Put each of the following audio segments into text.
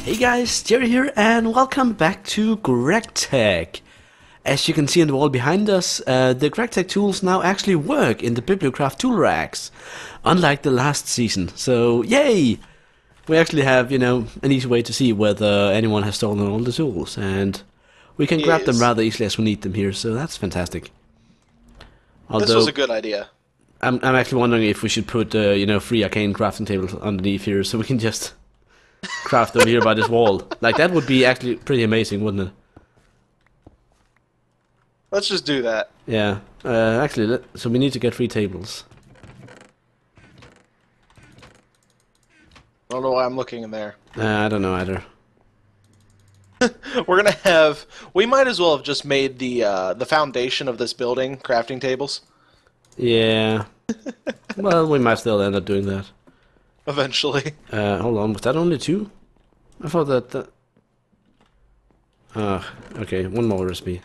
Hey guys, Jerry here and welcome back to GregTech. As you can see on the wall behind us, the GregTech tools now actually work in the BiblioCraft tool racks, unlike the last season. So yay! We actually have, an easy way to see whether anyone has stolen all the tools, and we can grab them rather easily as we need them here, so that's fantastic. Although, this was a good idea. I'm actually wondering if we should put, 3 arcane crafting tables underneath here so we can just craft over here by this wall. Like, that would be actually pretty amazing, wouldn't it? Let's just do that. Yeah. So we need to get 3 tables. I don't know why I'm looking in there. I don't know either. We're gonna have. We might as well have just made the foundation of this building crafting tables. Yeah. Well, we might still end up doing that. Eventually. Hold on, was that only 2? I thought that... okay, one more recipe.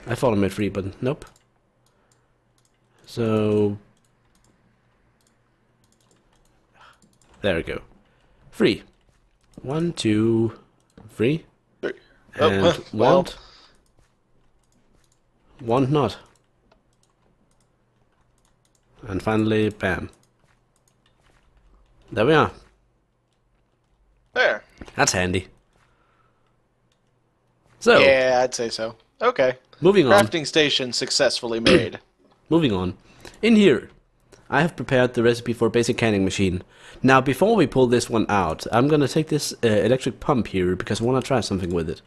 I thought I made 3, but nope. So... there we go. 3. 1, 2, 3. And want not. And finally, bam. There we are. There. That's handy. So, yeah, I'd say so. Okay. Moving on. Crafting station successfully made. Moving on. In here, I have prepared the recipe for a basic canning machine. Now, before we pull this one out, I'm gonna take this electric pump here because I wanna try something with it.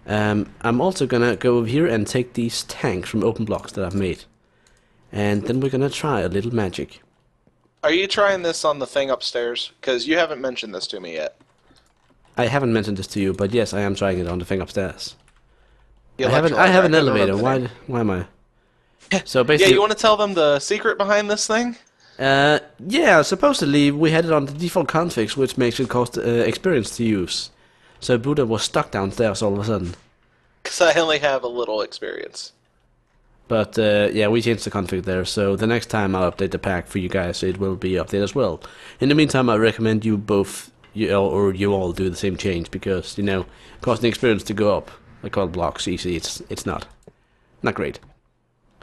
I'm also gonna go over here and take these tanks from open blocks that I've made. And then we're gonna try a little magic. Are you trying this on the thing upstairs? Because you haven't mentioned this to me yet. I haven't mentioned this to you, but yes, I am trying it on the thing upstairs. The I have an elevator. Why am I? So basically, yeah, you want to tell them the secret behind this thing? Yeah, supposedly we had it on the default configs, which makes it cost experience to use. So Buddha was stuck downstairs all of a sudden. Because I only have a little experience. But yeah, we changed the config there, so the next time I'll update the pack for you guys, it will be updated as well. In the meantime, I recommend you both, you all do the same change, because, costing experience to go up, like all blocks, easy, it's not great.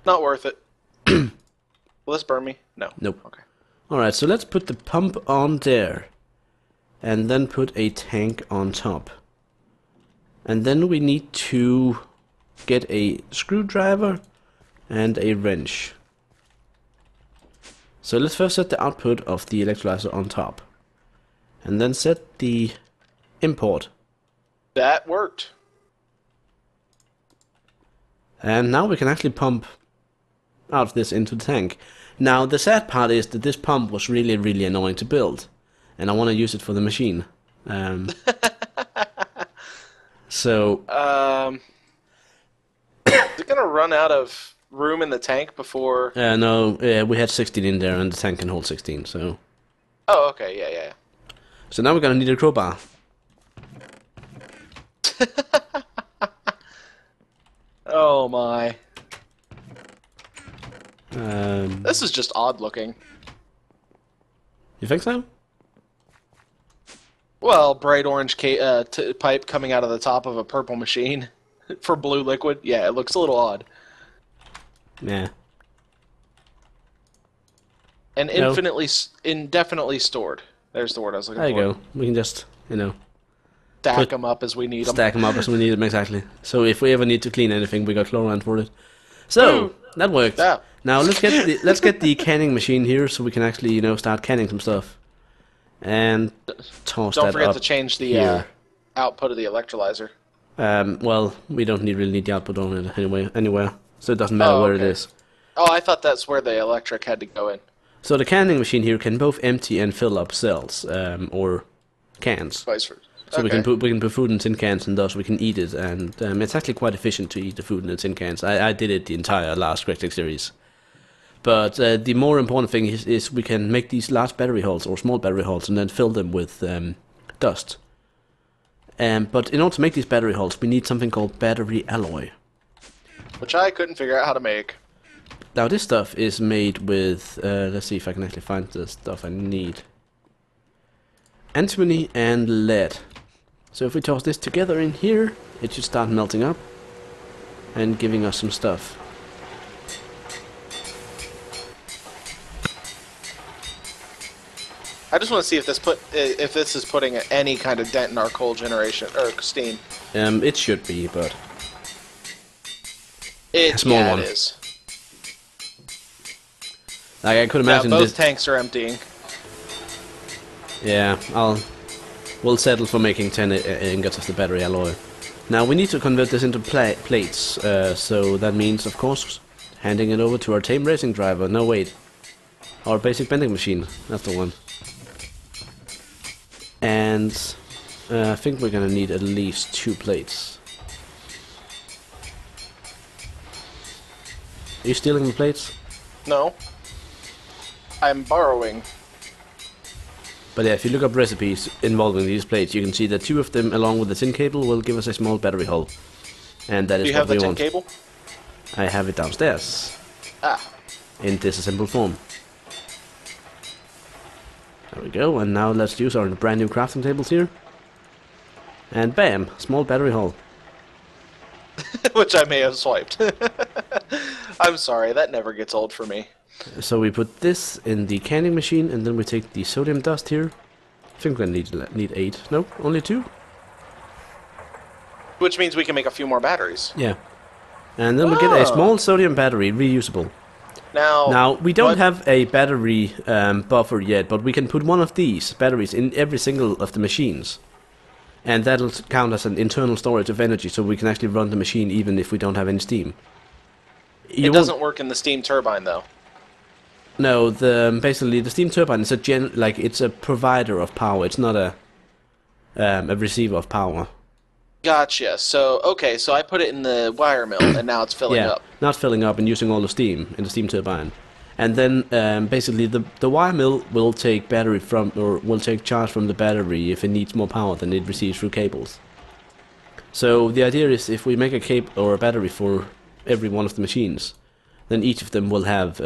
Not worth it. Will this burn me? No. Nope. Okay. Alright, so let's put the pump on there. And then put a tank on top. And then we need to get a screwdriver and a wrench. So let's first set the output of the electrolyzer on top. And then set the import. That worked. And now we can actually pump out of this into the tank. Now the sad part is that this pump was really, really annoying to build. And I want to use it for the machine. So... is it going to run out of room in the tank before... no, we had 16 in there and the tank can hold 16, so... Oh, okay, yeah. So now we're gonna need a crowbar. Oh my. Um, This is just odd looking. You think so? Well, bright orange pipe coming out of the top of a purple machine for blue liquid. Yeah, it looks a little odd. Yeah. And indefinitely stored. There's the word I was looking for. There you go. We can just, Stack them up as we need them. stack them up as we need them, exactly. So if we ever need to clean anything, we got chlorine for it. So, that worked. Yeah. Now let's get the canning machine here so we can actually, start canning some stuff. And toss that up. Don't forget to change the here. output of the electrolyzer. Well, we don't really need the output on it anywhere. So it doesn't matter where it is. Oh, I thought that's where the electric had to go in. So the canning machine here can both empty and fill up cells, or cans. Vice versa. So Okay. we can put food in tin cans and thus we can eat it, and it's actually quite efficient to eat the food in the tin cans. I did it the entire last GregTech series. But the more important thing is we can make these large battery holes or small battery holes and then fill them with dust. But in order to make these battery holes, we need something called battery alloy. Which I couldn't figure out how to make. Now this stuff is made with, let's see if I can actually find the stuff I need. antimony and lead. So if we toss this together in here, it should start melting up and giving us some stuff. I just want to see if this is putting any kind of dent in our coal generation or steam. It should be, but a small one. It is. Like I could imagine. Yeah, both tanks are emptying. Yeah, we'll settle for making 10 ingots of the battery alloy. Now we need to convert this into plates, so that means, of course, handing it over to our tame racing driver. No, wait. Our basic bending machine. That's the one. And I think we're gonna need at least 2 plates. Are you stealing the plates? No. I'm borrowing. But yeah, if you look up recipes involving these plates, you can see that 2 of them, along with the tin cable, will give us a small battery hull. And that is what we want. Do you have the tin cable? I have it downstairs. Ah. In disassembled form. There we go, and now let's use our brand new crafting tables here. And bam, small battery hull. Which I may have swiped. I'm sorry, that never gets old for me. So we put this in the canning machine, and then we take the sodium dust here. I think we're gonna need 8. No, only 2. Which means we can make a few more batteries. Yeah. And then we get a small sodium battery, reusable. Now we don't have a battery buffer yet, but we can put one of these batteries in every single of the machines. And that'll count as an internal storage of energy, so we can actually run the machine even if we don't have any steam. It doesn't work in the steam turbine, though. No, basically the steam turbine is it's a provider of power. It's not a receiver of power. Gotcha. So okay, so I put it in the wire mill, and now it's filling up. Not filling up and using all the steam in the steam turbine. And then basically the wire mill will take will take charge from the battery if it needs more power than it receives through cables. So the idea is, if we make a cable or a battery for every one of the machines, then each of them will have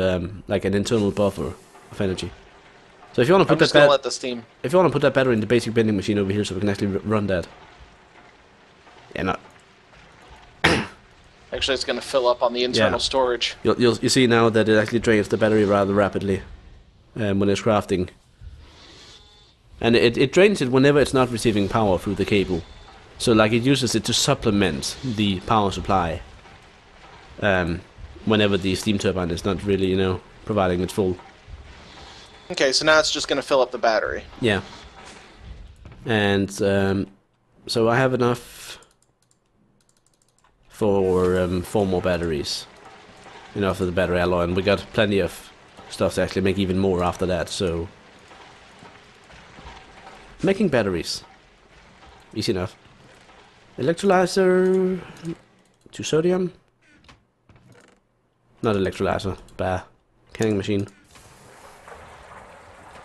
like an internal buffer of energy. So if you want to put if you want to put that battery in the basic bending machine over here, so we can actually run that. Yeah, not. Actually, it's going to fill up on the internal storage. You see now that it actually drains the battery rather rapidly when it's crafting. And it drains it whenever it's not receiving power through the cable. So like it uses it to supplement the power supply whenever the steam turbine is not really, providing its full. Okay, so now it's just going to fill up the battery. Yeah. And so I have enough for 4 more batteries. Enough for the battery alloy, and we got plenty of stuff to actually make even more after that, so making batteries. Easy enough. Electrolyzer to sodium. Not electrolyzer, bah. Canning machine.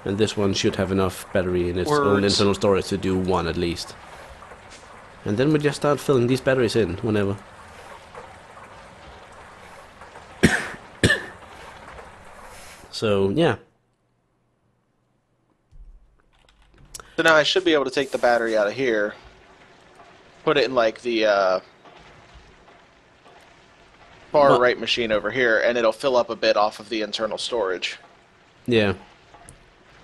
And this one should have enough battery in its own internal storage to do 1 at least. And then we just start filling these batteries in whenever. So, yeah. So now I should be able to take the battery out of here, put it in like the far right machine over here, and it'll fill up a bit off of the internal storage. Yeah.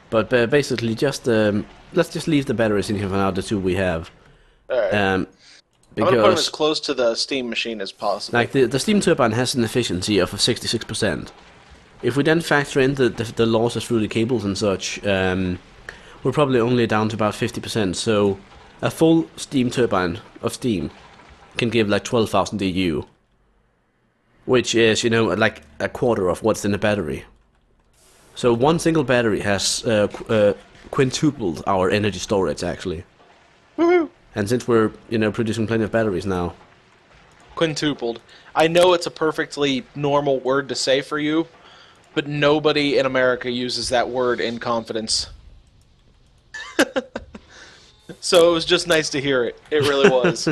But basically, just let's just leave the batteries in here for now, the 2 we have. Alright. I'm going to put them as close to the steam machine as possible. Like, the steam turbine has an efficiency of 66%. If we then factor in the losses through the cables and such, we're probably only down to about 50%. So a full steam turbine of steam can give like 12,000 EU, which is, like a quarter of what's in a battery. So one single battery has quintupled our energy storage, actually. Woohoo! And since we're, producing plenty of batteries now. Quintupled. I know it's a perfectly normal word to say for you, but nobody in America uses that word in confidence. So it was just nice to hear it. It really was.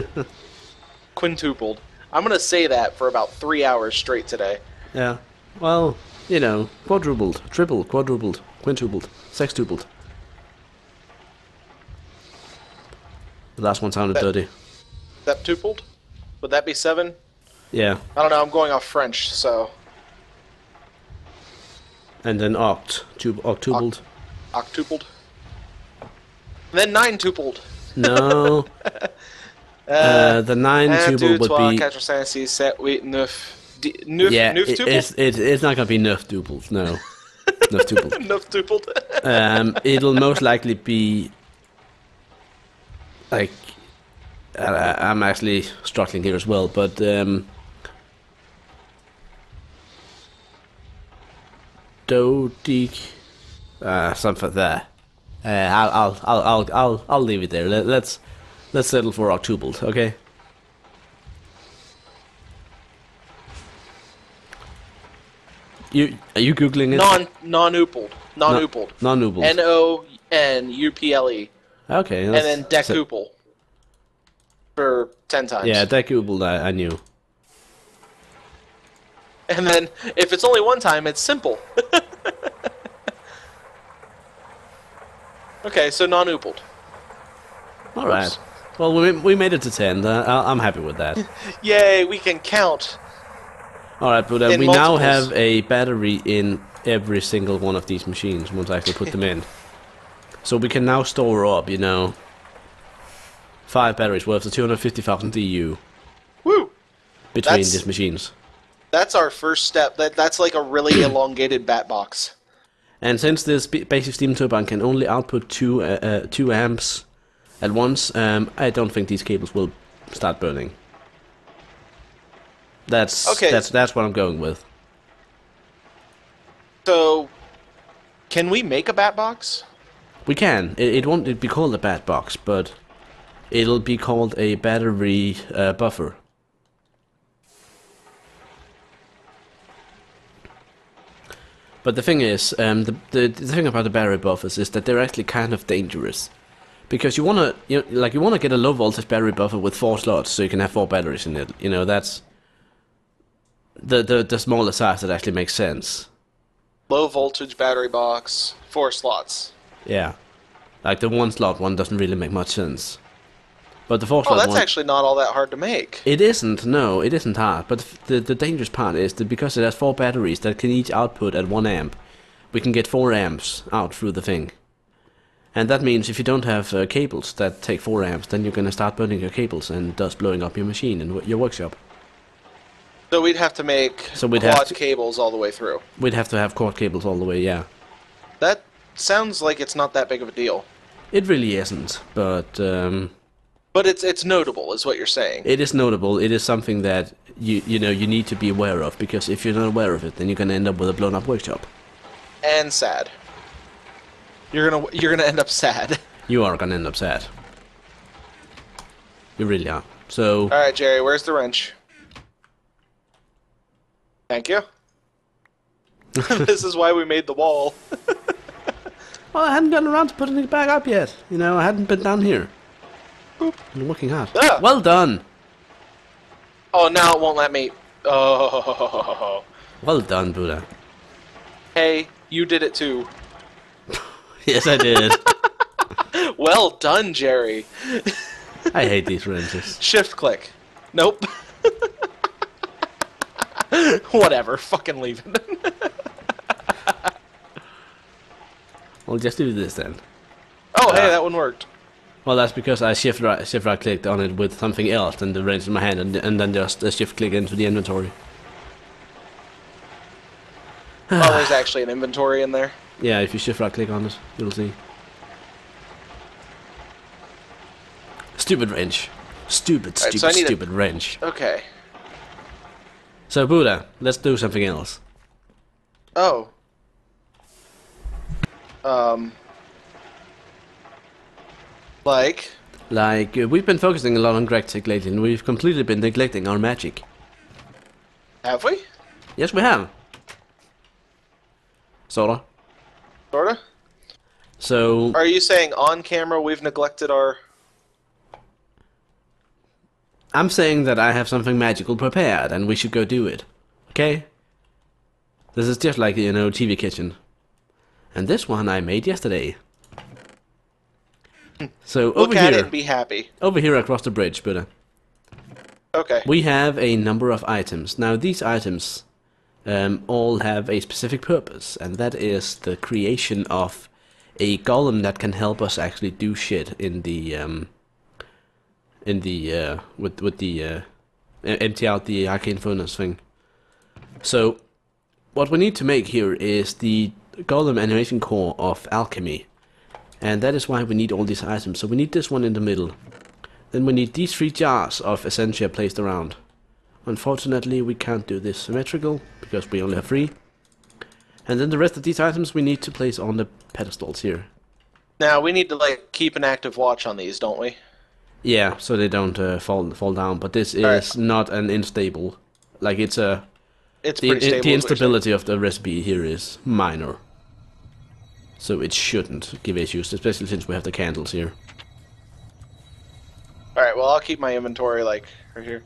Quintupled. I'm going to say that for about 3 hours straight today. Yeah. Well, quadrupled, tripled, quadrupled, quintupled, sextupled. The last one sounded dirty. Septupled? Would that be 7? Yeah. I don't know, I'm going off French, so... And then octupled. Octupled. Then 9-tupled. No. The 9-tupled would be... 4, 5, 6, 7, 8, 9... Neuf, yeah, neuf-tupled? it's not gonna be 9-tupled, no. 9-tupled. 9-tupled. It'll most likely be... Like... I'm actually struggling here as well, but... Dodik... something like that. I'll leave it there. Let's settle for octupled, okay? Are you googling it? Non-upled. Non-upled. Non-upled. N-O-N-U-P-L-E. Okay. And then decuple. For 10 times. Yeah, decupled I knew. And then, if it's only one time, it's simple. Okay, so non-upled. Alright. Well, we made it to 10. I'm happy with that. Yay, we can count. Alright, but we multiples. now have a battery in every single one of these machines once I actually put them in. So we can now store up, 5 batteries worth of 250,000 EU. Woo! Between these machines. That's our first step. That's like a really elongated bat box. And since this basic steam turbine can only output 2 amps at once, I don't think these cables will start burning. That's what I'm going with. So, can we make a bat box? We can. It won't be called a bat box, but it'll be called a battery buffer. But the thing is, the thing about the battery buffers is that they're actually kind of dangerous, because you wanna get a low voltage battery buffer with 4 slots, so you can have 4 batteries in it. That's the smaller size that actually makes sense. Low voltage battery box, 4 slots. Yeah, like the 1 slot one doesn't really make much sense. But the 4 slot one... Oh, that's actually not all that hard to make. It isn't, no, it isn't hard. But the dangerous part is that because it has 4 batteries that can each output at 1 amp, we can get 4 amps out through the thing. And that means if you don't have cables that take 4 amps, then you're gonna start burning your cables and thus blowing up your machine and your workshop. So we'd have to make quad cables all the way through. We'd have to have quad cables all the way, yeah. That sounds like it's not that big of a deal. It really isn't, but... But it's notable, is what you're saying. It is notable. It is something that you need to be aware of, because if you're not aware of it, then you're gonna end up with a blown up workshop. And sad. You're gonna end up sad. You are gonna end up sad. You really are. So. All right, Jerry. Where's the wrench? Thank you. This is why we made the wall. Well, I hadn't gotten around to putting it back up yet. I hadn't been down here. Boop. I'm working hard. Ah. Well done. Oh, now it won't let me. Oh. Well done, Buddha. Hey, you did it too. Yes, I did. Well done, Jerry. I hate these wrenches. Shift click. Nope. Whatever. Fucking leave it. Well, just do this then. Oh, hey, that one worked. Well, that's because I shift right clicked on it with something else than the wrench in my hand, and then just shift click into the inventory. Oh, there's actually an inventory in there. Yeah, if you shift right click on it, you'll see. Stupid wrench. Stupid wrench. Okay. So, Buddha, let's do something else. Oh. Like? Like, we've been focusing a lot on GregTech lately, and we've completely been neglecting our magic. Have we? Yes, we have. Sorta. Sorta? So... Are you saying on camera we've neglected our... I'm saying that I have something magical prepared, and we should go do it. Okay? This is just like, TV kitchen. And this one I made yesterday. So Look at it and be happy. over here across the bridge, but Okay. we have a number of items. Now these items all have a specific purpose, and that is the creation of a golem that can help us actually do shit in the with the empty out the arcane furnace thing. So what we need to make here is the golem animation core of Alchemy, and that is why we need all these items. So we need this one in the middle. Then we need these 3 jars of Essentia placed around. Unfortunately, we can't do this symmetrical, because we only have 3. And then the rest of these items we need to place on the pedestals here. Now, we need to, like, keep an active watch on these, don't we? Yeah, so they don't fall down, but this is not an unstable. Like, it's pretty stable. The instability of the recipe here is minor. So it shouldn't give issues, especially since we have the candles here. Alright, well, I'll keep my inventory, like, right here.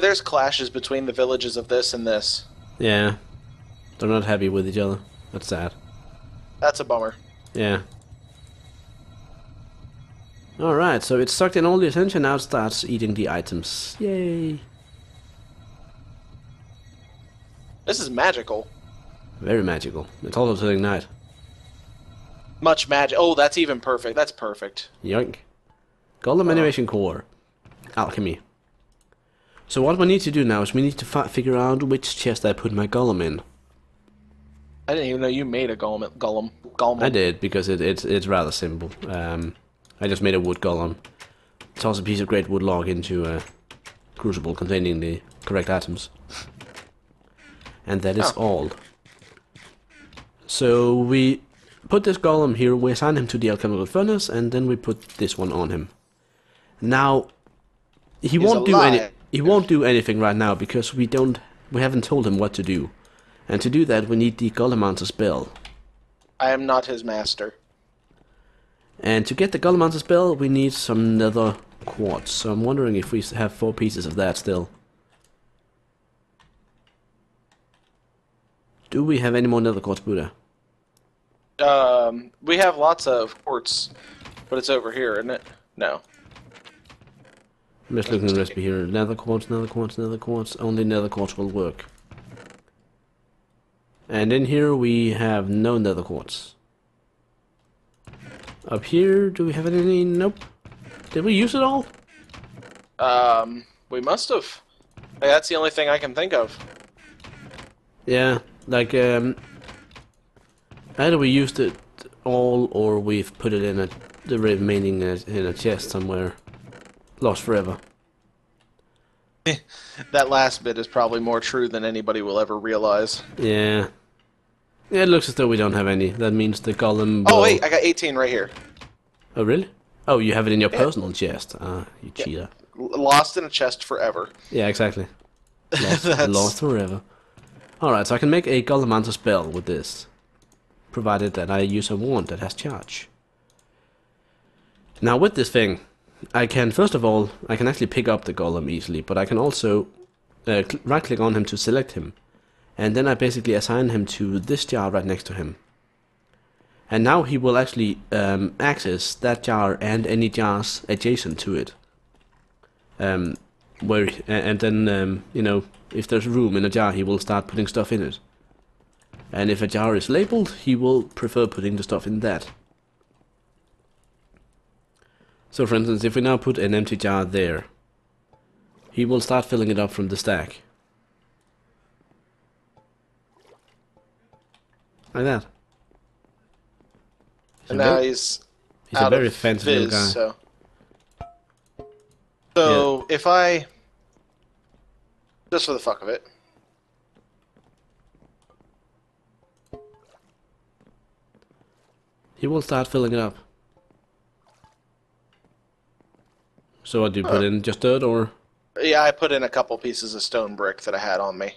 There's clashes between the villages of this and this. Yeah. They're not happy with each other. That's sad. That's a bummer. Yeah. Alright, so it's sucked in all the attention, now it starts eating the items. Yay! This is magical. Very magical. It's also turning night. Much magic. Oh, that's even perfect. That's perfect. Yoink. Golem animation core. Alchemy. So what we need to do now is we need to figure out which chest I put my golem in. I didn't even know you made a golem. I did, because it's rather simple. I just made a wood golem. Toss a piece of great wood log into a crucible containing the correct items. And that is all. So we put this golem here, we assign him to the alchemical furnace, and then we put this one on him. Now, he won't do anything right now because we haven't told him what to do. And to do that, we need the Golemancer spell. I am not his master. And to get the Golemancer spell, we need some nether quartz. So I'm wondering if we have 4 pieces of that still. Do we have any more nether quartz, Buddha? We have lots of quartz, but it's over here, isn't it? No. I'm just looking at the recipe here. Nether quartz, nether quartz, nether quartz. Only nether quartz will work. And in here we have no nether quartz. Up here, do we have any? Nope. Did we use it all? We must have. That's the only thing I can think of. Yeah, like, either we used it all or we've put it in the remaining in a chest somewhere. Lost forever. That last bit is probably more true than anybody will ever realize. Yeah. Yeah, it looks as though we don't have any. That means the golem will... Oh wait, I got 18 right here. Oh really? Oh, you have it in your personal chest. Ah, you cheater. Lost in a chest forever. Yeah, exactly. Lost forever. Alright, so I can make a Golemancer spell with this. Provided that I use a wand that has charge. Now with this thing, I can, first of all, I can actually pick up the golem easily, but I can also right click on him to select him. And then I basically assign him to this jar right next to him. And now he will actually access that jar and any jars adjacent to it. And then, you know, if there's room in a jar, he will start putting stuff in it. And if a jar is labeled, he will prefer putting the stuff in that. So for instance, if we now put an empty jar there, he will start filling it up from the stack. Like that. And now he's a very fancy little guy. So if I, just for the fuck of it, he will start filling it up. So what do you put in? Just dirt or? Yeah, I put in a couple pieces of stone brick that I had on me.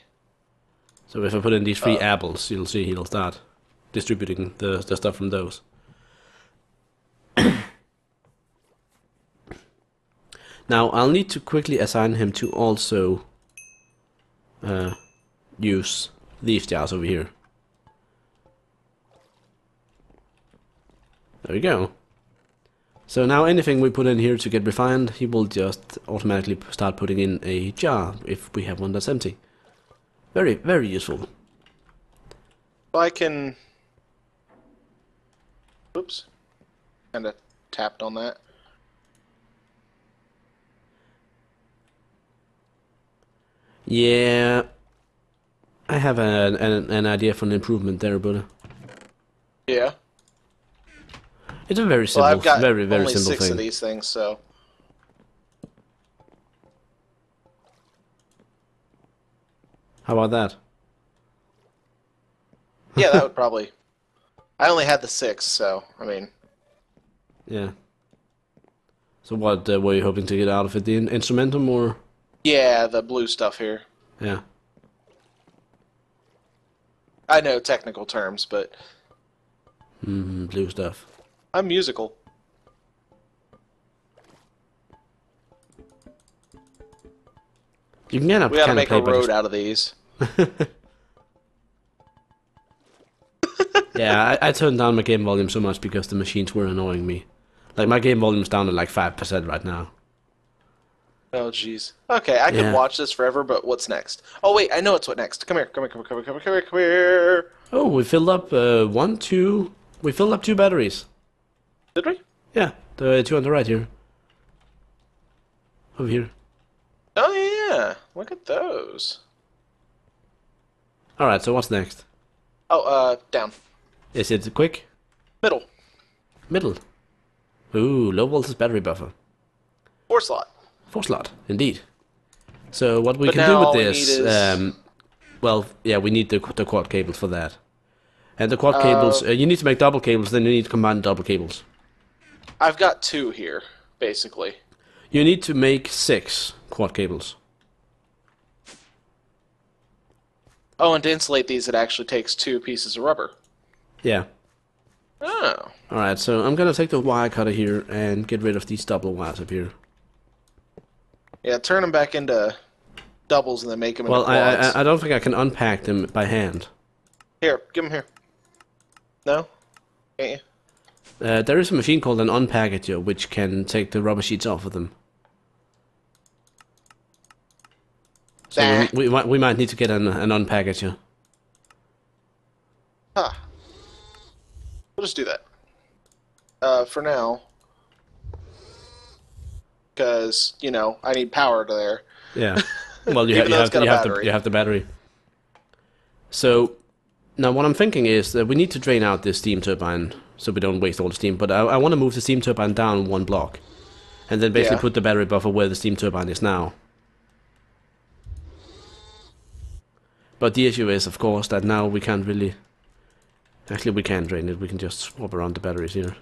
So if I put in these 3 apples, you'll see he'll start distributing the stuff from those. Now I'll need to quickly assign him to also use these jars over here. There we go. So now anything we put in here to get refined, he will just automatically start putting in a jar if we have one that's empty. Very, very useful. I can... Oops. Kind of tapped on that. Yeah, I have an idea for an improvement there, but Yeah. it's a very Well, simple, I've got very only simple 6 thing. of these things, so... How about that? Yeah, that would probably... I only had the 6, so, I mean... Yeah. So what were you hoping to get out of it? The instrumentum or? Yeah, the blue stuff here. Yeah. I know technical terms, but Blue stuff. I'm musical. You can kind We gotta of make play a by road out of these. Yeah, I turned down my game volume so much because the machines were annoying me. Like my game volume's down to like 5% right now. Oh, jeez. Okay, I could Yeah. watch this forever, but what's next? Oh, wait, I know it's what next. Come here, come here, come here, come here, come here, come here, come here. Oh, we filled up we filled up 2 batteries. Did we? Yeah, the 2 on the right here. Over here. Oh, yeah. Look at those. Alright, so what's next? Oh, down. Is it quick? Middle. Middle. Ooh, low voltage battery buffer. 4 slot. 4 slot, indeed. So what we But can do now with all we this, need is- well, yeah, we need the quad cables for that. And the quad cables, you need to make double cables, then you need to combine double cables. I've got 2 here, basically. You need to make 6 quad cables. Oh, and to insulate these, it actually takes 2 pieces of rubber. Yeah. Oh. Alright, so I'm gonna take the wire cutter here and get rid of these double wires up here. Yeah, turn them back into doubles and then make them Well, into quads. I don't think I can unpack them by hand. Here, give them here. No? Can't you? There is a machine called an unpackager, which can take the rubber sheets off of them. So Nah. we might need to get an unpackager. Huh. We'll just do that. For now. Because, you know, I need power to there. Yeah. Well, you Even though it's got a battery. you have the battery. So now what I'm thinking is that we need to drain out this steam turbine so we don't waste all the steam. But I want to move the steam turbine down 1 block, and then basically Yeah. put the battery buffer where the steam turbine is now. But the issue is, of course, that now we can't really. Actually, we can drain it. We can just swap around the batteries here.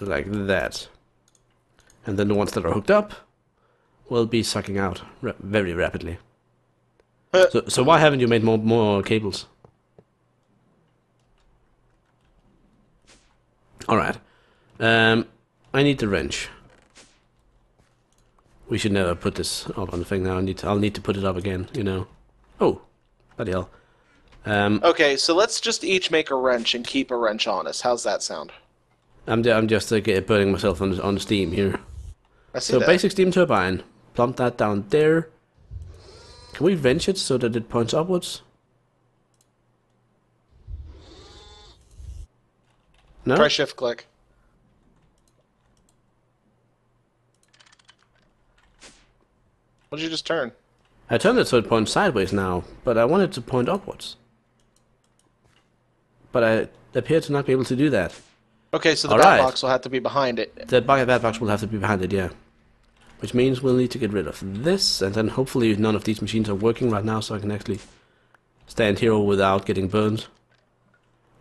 Like that. And then the ones that are hooked up will be sucking out very rapidly. So why haven't you made more cables? Alright. I need the wrench. We should never put this up on the thing now. I'll need to put it up again, you know. Oh, bloody hell. Okay, so let's just each make a wrench and keep a wrench on us. How's that sound? I'm just burning myself on the steam here. I see So that. basic steam turbine. Plump that down there. Can we wrench it so that it points upwards? No? Try shift click. What did you just turn? I turned it so it points sideways now, but I want it to point upwards. But I appear to not be able to do that. Okay, so the Alright. bat box will have to be behind it. The bat box will have to be behind it, yeah. Which means we'll need to get rid of this, and then hopefully none of these machines are working right now, so I can actually stand here without getting burned.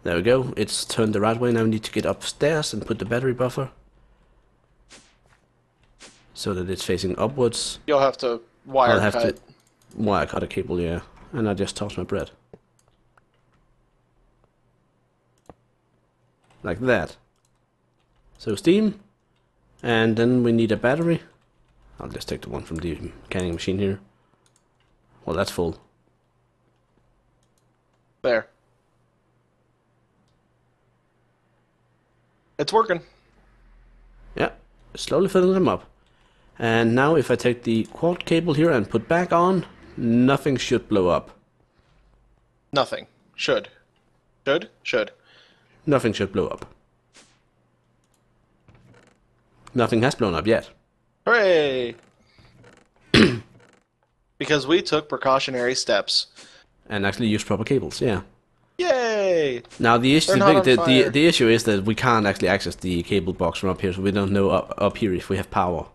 There we go, it's turned the right way. Now we need to get upstairs and put the battery buffer so that it's facing upwards. You'll have to wire I'll have cut. to wire cut a cable, yeah. And I just toss my bread. Like that. So steam. And then we need a battery. I'll just take the one from the canning machine here. Well, that's full. There. It's working. Yeah, slowly filling them up. And now if I take the quad cable here and put back on, nothing should blow up. Nothing. Should. Should. Nothing should blow up. Nothing has blown up yet. Hooray! Because we took precautionary steps. And actually use proper cables, yeah. Yay! Now the issue, They're not on fire. the issue is that we can't actually access the cable box from up here, so we don't know up here if we have power.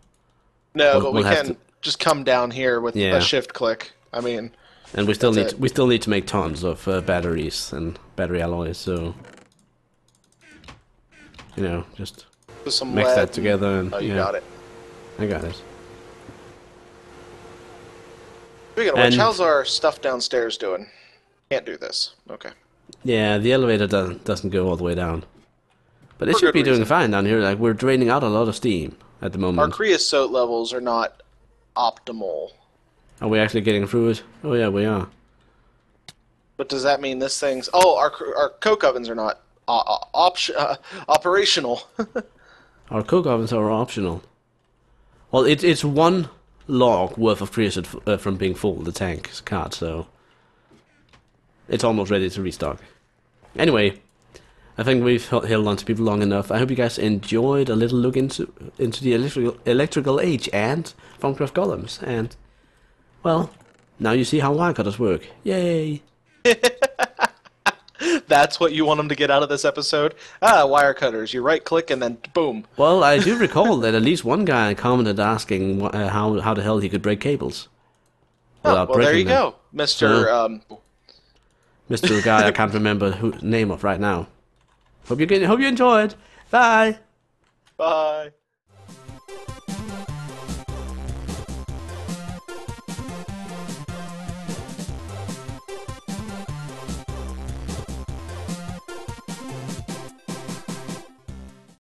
No, but we we'll have can to- just come down here with Yeah. a shift click. I mean, And we still That's need to make tons of batteries and battery alloys, so just with some mix lead that together and oh, you yeah, got it. I got it. Speaking of which, And- how's our stuff downstairs doing? Can't do this. Okay. Yeah, the elevator doesn't go all the way down, but it For should good be doing reason. fine down here. Like we're draining out a lot of steam at the Our moment. creosote levels are not optimal. Are we actually getting through it? Oh yeah, we are. But does that mean this thing's... Oh, our coke ovens are not operational. Our coke ovens are optional. Well, it's one log worth of creosote from being full. The tank's card, so it's almost ready to restock. Anyway, I think we've held on to people long enough. I hope you guys enjoyed a little look into the electrical age and Farmcraft golems. And well, now you see how wire cutters work. Yay! That's what you want them to get out of this episode? Ah, wire cutters. You right click and then boom. Well, I do recall that at least one guy commented asking how the hell he could break cables. Oh, without well, there breaking you them. go. Mr. Mr. Guy I can't remember who name of right now. Hope you enjoyed. Bye. Bye.